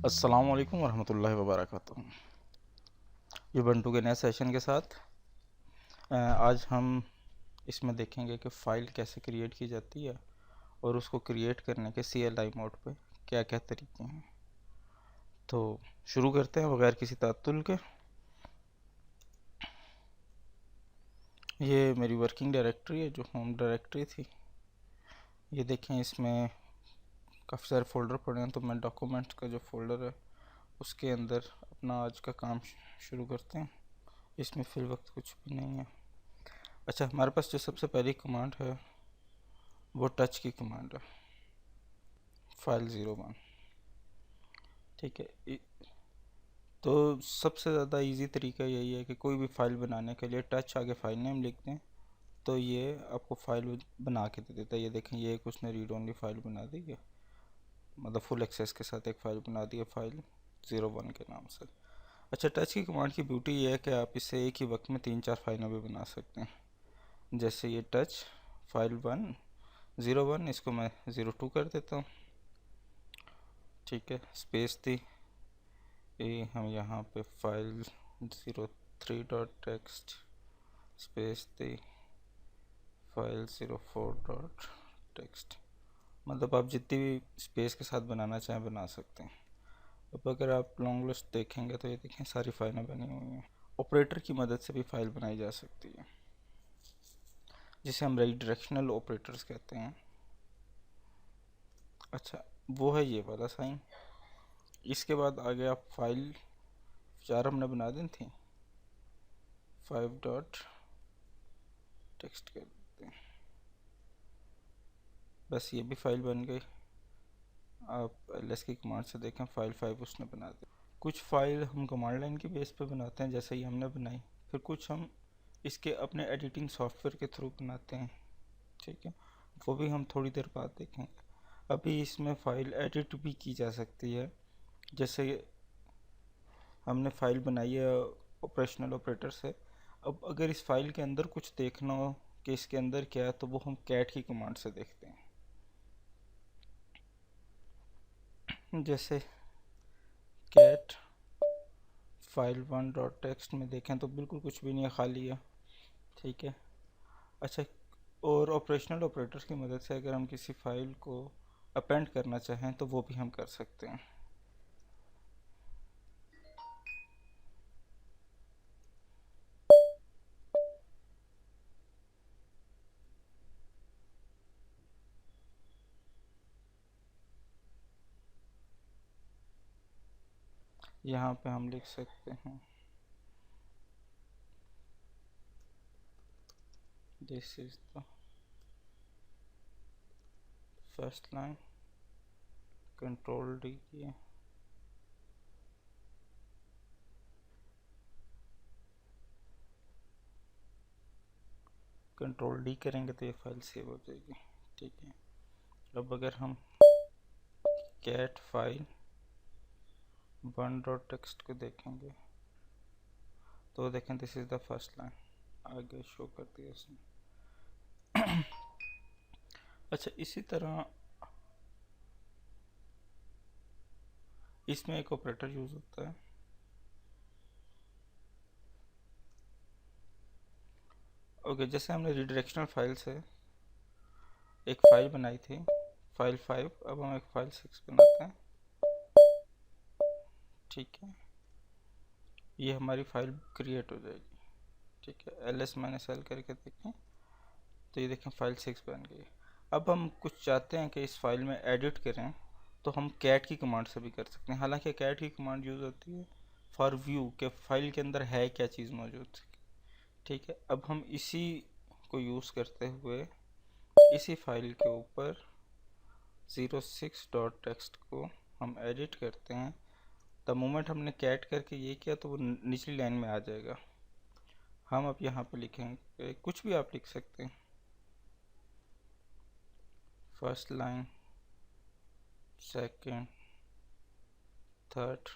अस्सलामुअलैकुम वरहमतुल्लाहि वबरकातुहू। ये बंटू के नए सेशन के साथ आज हम इसमें देखेंगे कि फ़ाइल कैसे क्रिएट की जाती है और उसको क्रिएट करने के CLI मोड पे क्या क्या तरीके हैं। तो शुरू करते हैं बगैर किसी तात्तुल के। ये मेरी वर्किंग डायरेक्टरी है जो होम डायरेक्टरी थी। ये देखें, इसमें काफ़ी सारे फ़ोल्डर पड़े हैं, तो मैं डॉक्यूमेंट्स का जो फ़ोल्डर है उसके अंदर अपना आज का काम शुरू करते हैं। इसमें फ़िल वक्त कुछ भी नहीं है। अच्छा, हमारे पास जो सबसे पहली कमांड है वो टच की कमांड है, file01। ठीक है, तो सबसे ज़्यादा इजी तरीका यही है कि कोई भी फ़ाइल बनाने के लिए टच आगे फ़ाइल नेम लिख दें तो ये आपको फ़ाइल बना के दे देता है। ये देखें, ये एक उसने रीड ओनली फ़ाइल बना दी है, मतलब फुल एक्सेस के साथ एक फ़ाइल बना दी है, file01 के नाम से। अच्छा, टच की कमांड की ब्यूटी ये है कि आप इससे एक ही वक्त में 3-4 फाइलें भी बना सकते हैं। जैसे ये टच file01, इसको मैं 02 कर देता हूँ। ठीक है, स्पेस थी, ये हम यहाँ पे file03.txt स्पेस थी file04.txt। मतलब आप जितनी भी स्पेस के साथ बनाना चाहें बना सकते हैं। अब अगर आप लॉन्ग लिस्ट देखेंगे तो ये देखें सारी फाइलें बनी हुई हैं। ऑपरेटर की मदद से भी फाइल बनाई जा सकती है, जिसे हम रीडायरेक्शनल ऑपरेटर्स कहते हैं। अच्छा, वो है ये वाला साइन। इसके बाद आगे आप फाइल 4 हमने बना दी थी, 5.txt कर देते हैं। बस ये भी फाइल बन गई। आप ls की कमांड से देखें, फाइल 5 उसने बना दी। कुछ फाइल हम कमांड लाइन की बेस पे बनाते हैं, जैसे ही हमने बनाई। फिर कुछ हम इसके अपने एडिटिंग सॉफ्टवेयर के थ्रू बनाते हैं। ठीक है, वो भी हम थोड़ी देर बाद देखेंगे। अभी इसमें फ़ाइल एडिट भी की जा सकती है। जैसे हमने फ़ाइल बनाई है ऑपरेशनल ऑपरेटर से। अब अगर इस फाइल के अंदर कुछ देखना हो कि इसके अंदर क्या है, तो वो हम कैट की कमांड से देखते हैं। जैसे कैट file1.txt में देखें तो बिल्कुल कुछ भी नहीं है, खाली है। ठीक है, अच्छा, और ऑपरेशनल ऑपरेटर्स की मदद से अगर हम किसी फाइल को अपेंड करना चाहें तो वो भी हम कर सकते हैं। यहाँ पे हम लिख सकते हैं this is the first line, control D किए, कंट्रोल डी करेंगे तो ये फाइल सेव हो जाएगी। ठीक है, अब अगर हम कैट फाइल 1.txt को देखेंगे तो देखें this is the first line, आगे शो कर दिया इसने। अच्छा, इसी तरह इसमें एक ऑपरेटर यूज होता है। ओके, जैसे हमने रिडायरेक्शनल फाइल से एक फाइल बनाई थी, फाइल 5, अब हम एक फाइल 6 बनाते हैं। ठीक है, ये हमारी फाइल क्रिएट हो जाएगी। ठीक है, ls-l करके देखें तो ये देखें फाइल 6 बन गई। अब हम कुछ चाहते हैं कि इस फाइल में एडिट करें तो हम कैट की कमांड से भी कर सकते हैं। हालांकि कैट की कमांड यूज़ होती है फॉर व्यू के फाइल के अंदर है क्या चीज़ मौजूद। ठीक है, अब हम इसी को यूज़ करते हुए इसी फाइल के ऊपर 06.txt को हम एडिट करते हैं। द मोमेंट हमने कैट करके ये किया तो वो निचली लाइन में आ जाएगा। हम अब यहाँ पे लिखेंगे, कुछ भी आप लिख सकते हैं, फर्स्ट लाइन, सेकेंड, थर्ड,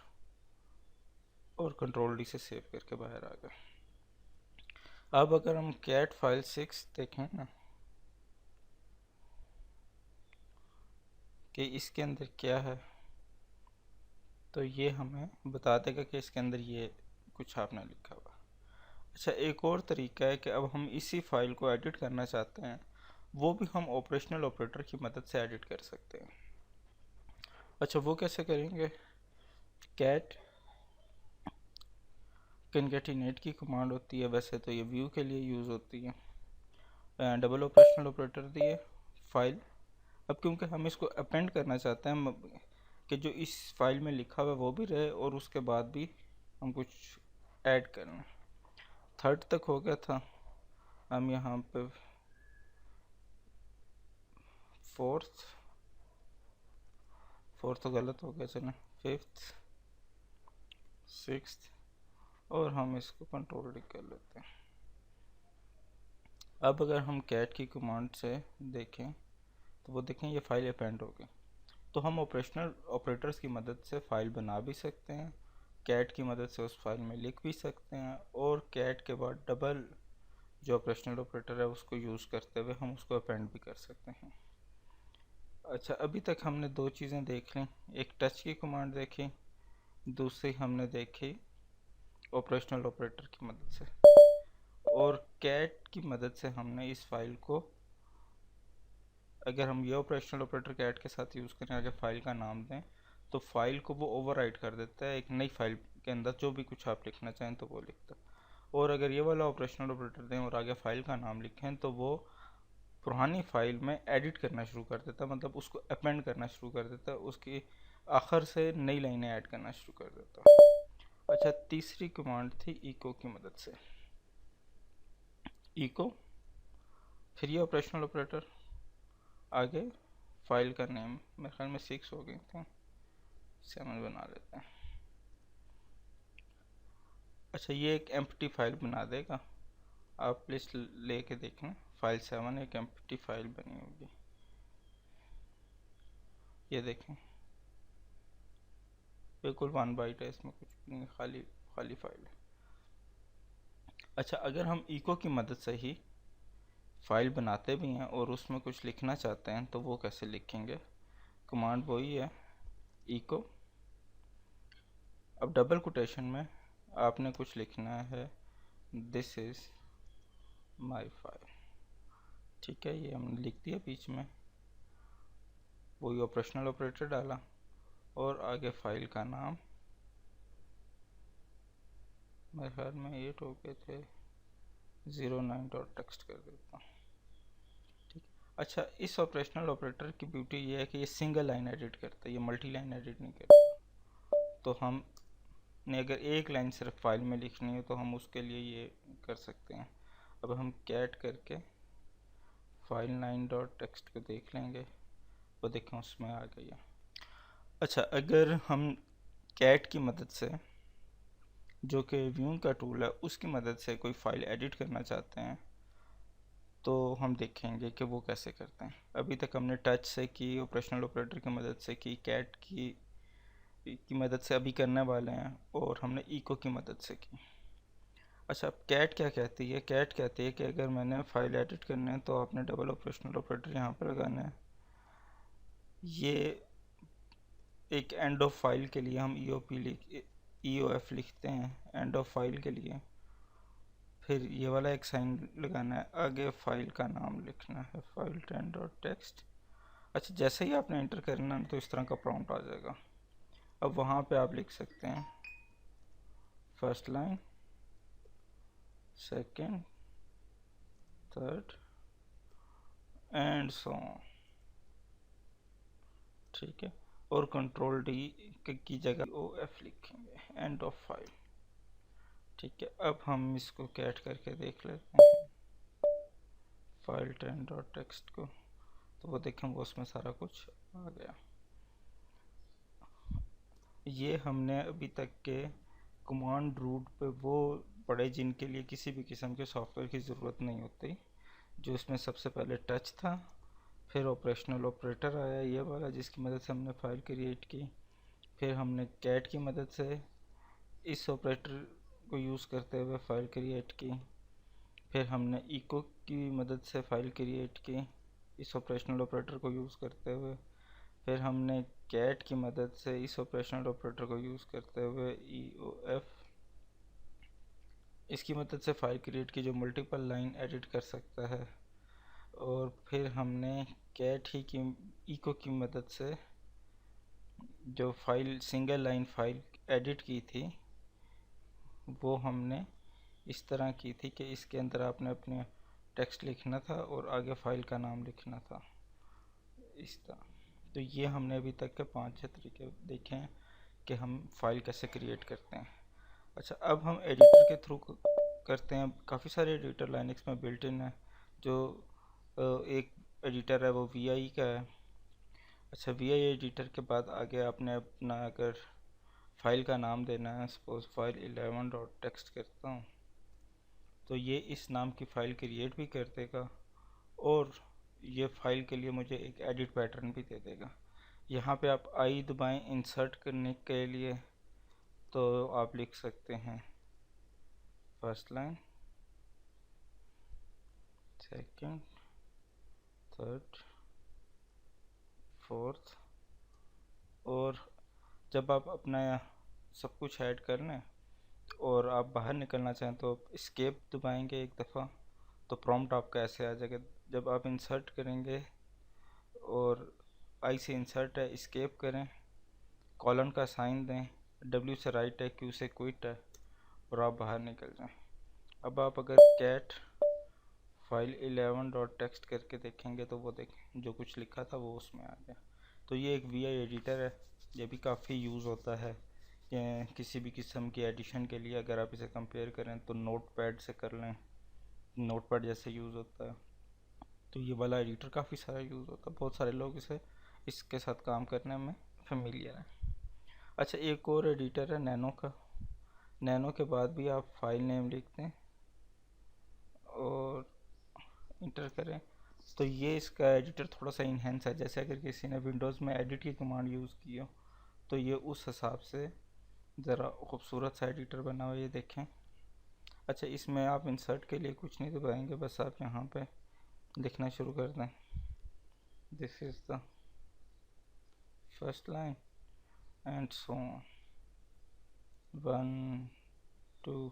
और कंट्रोल डी से सेव करके बाहर आ गए। अब अगर हम कैट फाइल 6 देखें ना कि इसके अंदर क्या है, तो ये हमें बता देगा कि इसके अंदर ये कुछ आपने लिखा हुआ। अच्छा, एक और तरीका है कि अब हम इसी फाइल को एडिट करना चाहते हैं, वो भी हम ऑपरेशनल ऑपरेटर की मदद से एडिट कर सकते हैं। अच्छा, वो कैसे करेंगे? कैट कनकैटिनेट की कमांड होती है, वैसे तो ये व्यू के लिए यूज़ होती है। डबल ऑपरेशनल ऑपरेटर दिए फाइल। अब क्योंकि हम इसको अपेंड करना चाहते हैं कि जो इस फाइल में लिखा हुआ है वो भी रहे और उसके बाद भी हम कुछ ऐड करना। थर्ड तक हो गया था, हम यहाँ पे फोर्थ तो गलत हो गया, चलें फिफ्थ, सिक्स्थ, और हम इसको कंट्रोल डी कर लेते हैं। अब अगर हम कैट की कमांड से देखें तो वो देखें ये फाइल अपेंड हो गई। तो हम ऑपरेशनल ऑपरेटर्स की मदद से फ़ाइल बना भी सकते हैं, कैट की मदद से उस फाइल में लिख भी सकते हैं, और कैट के बाद डबल जो ऑपरेशनल ऑपरेटर है उसको यूज़ करते हुए हम उसको अपेंड भी कर सकते हैं। अच्छा, अभी तक हमने दो चीज़ें देख ली, एक टच की कमांड देखी, दूसरी हमने देखी ऑपरेशनल ऑपरेटर की मदद से, और कैट की मदद से हमने इस फाइल को, अगर हम ये ऑपरेशनल ऑपरेटर कैट के साथ यूज़ करें, अगर फाइल का नाम दें तो फाइल को वो ओवरराइट कर देता है, एक नई फाइल के अंदर जो भी कुछ आप लिखना चाहें तो वो लिखता है। और अगर ये वाला ऑपरेशनल ऑपरेटर दें और आगे फाइल का नाम लिखें तो वो पुरानी फाइल में एडिट करना शुरू कर देता है, मतलब उसको अपेंड करना शुरू कर देता है, उसकी आखिर से नई लाइनें ऐड करना शुरू कर देता है। अच्छा, तीसरी कमांड थी इको की मदद से। इको, फिर ये ऑपरेशनल ऑपरेटर, आगे फाइल का नेम, मेरे ख्याल में 6 हो गई थी, 7 बना लेते हैं। अच्छा, ये एक एम्प्टी फाइल बना देगा, आप प्लीज लेके देखें, फाइल 7 एक एम्प्टी फाइल बनी होगी, ये देखें बिल्कुल 1 बाइट है, इसमें कुछ भी नहीं, खाली खाली फाइल है। अच्छा, अगर हम इको की मदद से ही फाइल बनाते भी हैं और उसमें कुछ लिखना चाहते हैं तो वो कैसे लिखेंगे? कमांड वही है, इको, अब डबल कोटेशन में आपने कुछ लिखना है, दिस इज़ माई फाइल, ठीक है, ये हमने लिख दिया बीच में, वही ऑपरेशनल ऑपरेटर डाला, और आगे फाइल का नाम, मेरे ख्याल में 8 हो गए थे, 09.txt कर देता हूँ, ठीक। अच्छा, इस ऑपरेशनल ऑपरेटर की ब्यूटी ये है कि ये सिंगल लाइन एडिट करता है, ये मल्टी लाइन एडिट नहीं करता। तो हम ने अगर एक लाइन सिर्फ फाइल में लिखनी है तो हम उसके लिए ये कर सकते हैं। अब हम कैट करके फाइल 9.txt को देख लेंगे, वो देखें उसमें आ गई है। अच्छा, अगर हम कैट की मदद से, जो कि व्यू का टूल है, उसकी मदद से कोई फाइल एडिट करना चाहते हैं तो हम देखेंगे कि वो कैसे करते हैं। अभी तक हमने टच से की, ऑपरेशनल ऑपरेटर की मदद से की, कैट की मदद से अभी करने वाले हैं, और हमने इको की मदद से की। अच्छा, अब कैट क्या कहती है? कैट कहती है कि अगर मैंने फाइल एडिट करने हैं तो आपने डबल ऑपरेशनल ऑपरेटर यहाँ पर लगाना है। ये एक एंड ऑफ फाइल के लिए हम EOF लिखते हैं, एंड ऑफ फाइल के लिए। फिर ये वाला एक साइन लगाना है, आगे फाइल का नाम लिखना है, फाइल 10.txt। अच्छा, जैसे ही आपने एंटर करना है तो इस तरह का प्रॉम्प्ट आ जाएगा। अब वहाँ पे आप लिख सकते हैं first line, second, third and so on, ठीक है, और कंट्रोल डी की जगह OF लिखेंगे, एंड ऑफ फाइल, ठीक है। अब हम इसको कैट करके देख लेते हैं फाइल 10.txt को, तो वो देखें वो उसमें सारा कुछ आ गया। ये हमने अभी तक के कमांड रूट पे वो पढ़े जिनके लिए किसी भी किस्म के सॉफ्टवेयर की ज़रूरत नहीं होती, जो इसमें सबसे पहले टच था, फिर ऑपरेशनल ऑपरेटर आया ये वाला जिसकी मदद से हमने फ़ाइल क्रिएट की, फिर हमने कैट की मदद से इस ऑपरेटर को यूज़ करते हुए फ़ाइल क्रिएट की, फिर हमने इको की मदद से फ़ाइल क्रिएट की इस ऑपरेशनल ऑपरेटर को यूज़ करते हुए, फिर हमने कैट की मदद से इस ऑपरेशनल ऑपरेटर को यूज़ करते हुए EOF इसकी मदद से फ़ाइल क्रिएट की जो मल्टीपल लाइन एडिट कर सकता है। और फिर हमने कैट ही की इको की मदद से जो file single line file edit की थी वो हमने इस तरह की थी कि इसके अंदर आपने अपने टेक्स्ट लिखना था और आगे फाइल का नाम लिखना था इस तरह। तो ये हमने अभी तक के 5-6 तरीके देखे हैं कि हम फाइल कैसे क्रिएट करते हैं। अच्छा, अब हम एडिटर के थ्रू करते हैं। काफ़ी सारे एडिटर लाइनक्स में बिल्ट इन है। जो एक एडिटर है वो VI का है। अच्छा, VI एडिटर के बाद आगे आपने अपना अगर फाइल का नाम देना है, सपोज फाइल 11.txt करता हूँ, तो ये इस नाम की फ़ाइल क्रिएट भी कर देगा और ये फाइल के लिए मुझे एक एडिट पैटर्न भी दे देगा। यहाँ पे आप आई दबाएं इंसर्ट करने के लिए, तो आप लिख सकते हैं first line, second, third, fourth. और जब आप अपना सब कुछ ऐड कर लें और आप बाहर निकलना चाहें तो एस्केप दबाएंगे एक दफ़ा, तो प्रॉम्प्ट आपका ऐसे आ जाएगा। जब आप इंसर्ट करेंगे और आई से इंसर्ट है, एस्केप करें, कॉलन का साइन दें, W से राइट है, Q से क्विट है और आप बाहर निकल जाएं। अब आप अगर कैट फाइल 11.txt करके देखेंगे तो वो देखें जो कुछ लिखा था वो उसमें आ गया। तो ये एक VI एडिटर है, ये भी काफ़ी यूज़ होता है किसी भी किस्म की एडिशन के लिए। अगर आप इसे कंपेयर करें तो नोटपैड से कर लें, नोटपैड जैसे यूज़ होता है। तो ये वाला एडिटर काफ़ी सारा यूज़ होता है, बहुत सारे लोग इसके साथ काम करने में फेमिलियर हैं। अच्छा, एक और एडिटर है नैनो का। नैनो के बाद भी आप फाइल नेम लिखते हैं और इंटर करें तो ये इसका एडिटर थोड़ा सा इन्हेंस है। जैसे अगर किसी ने विंडोज़ में एडिट की कमांड यूज़ की हो तो ये उस हिसाब से ज़रा खूबसूरत सा एडिटर बना हुआ, ये देखें। अच्छा, इसमें आप इंसर्ट के लिए कुछ नहीं दबाएंगे, बस आप यहाँ पे लिखना शुरू कर दें, this is the first line and so on, 1 2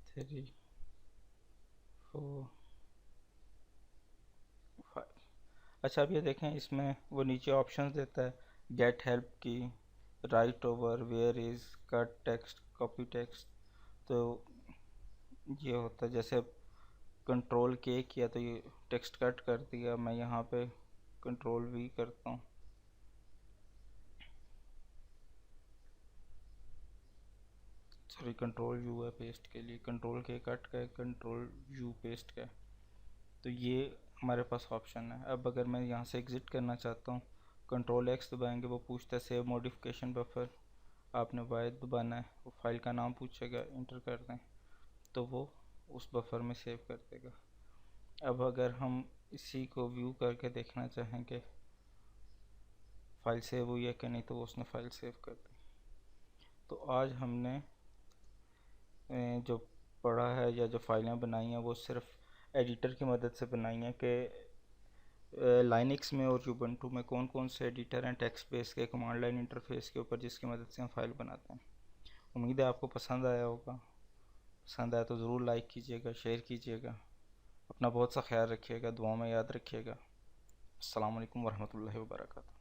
3 4 5। अच्छा, अब ये देखें, इसमें वो नीचे ऑप्शंस देता है, गेट हेल्प की, right over, where is, cut text, copy text. तो ये होता है जैसे कंट्रोल K किया तो ये टेक्स्ट कट कर दिया। मैं यहाँ पे कंट्रोल V करता हूँ, सॉरी कंट्रोल U है पेस्ट के लिए, कंट्रोल K कट का, कंट्रोल U पेस्ट का। तो ये हमारे पास ऑप्शन है। अब अगर मैं यहाँ से एग्ज़िट करना चाहता हूँ, कंट्रोल X दबाएंगे, वो पूछता है सेव मॉडिफिकेशन बफर, आपने Y दबाना है, वो फाइल का नाम पूछेगा, इंटर कर दें तो वो उस बफर में सेव कर देगा। अब अगर हम इसी को व्यू करके देखना चाहें कि फ़ाइल सेव हुई है कि नहीं, तो वो उसने फ़ाइल सेव कर दी। तो आज हमने जो पढ़ा है या जो फाइलें बनाई हैं वो सिर्फ एडिटर की मदद से बनाई हैं कि लाइनक्स में और यूबंटू में कौन कौन से एडिटर हैं टेक्स्ट बेस के कमांड लाइन इंटरफेस के ऊपर, जिसकी मदद से हम फाइल बनाते हैं। उम्मीद है आपको पसंद आया होगा। पसंद आया तो ज़रूर लाइक कीजिएगा, शेयर कीजिएगा। अपना बहुत सा ख्याल रखिएगा, दुआ में याद रखिएगा। अस्सलाम वालेकुम वरहमतुल्लाहि वबरकातुहू।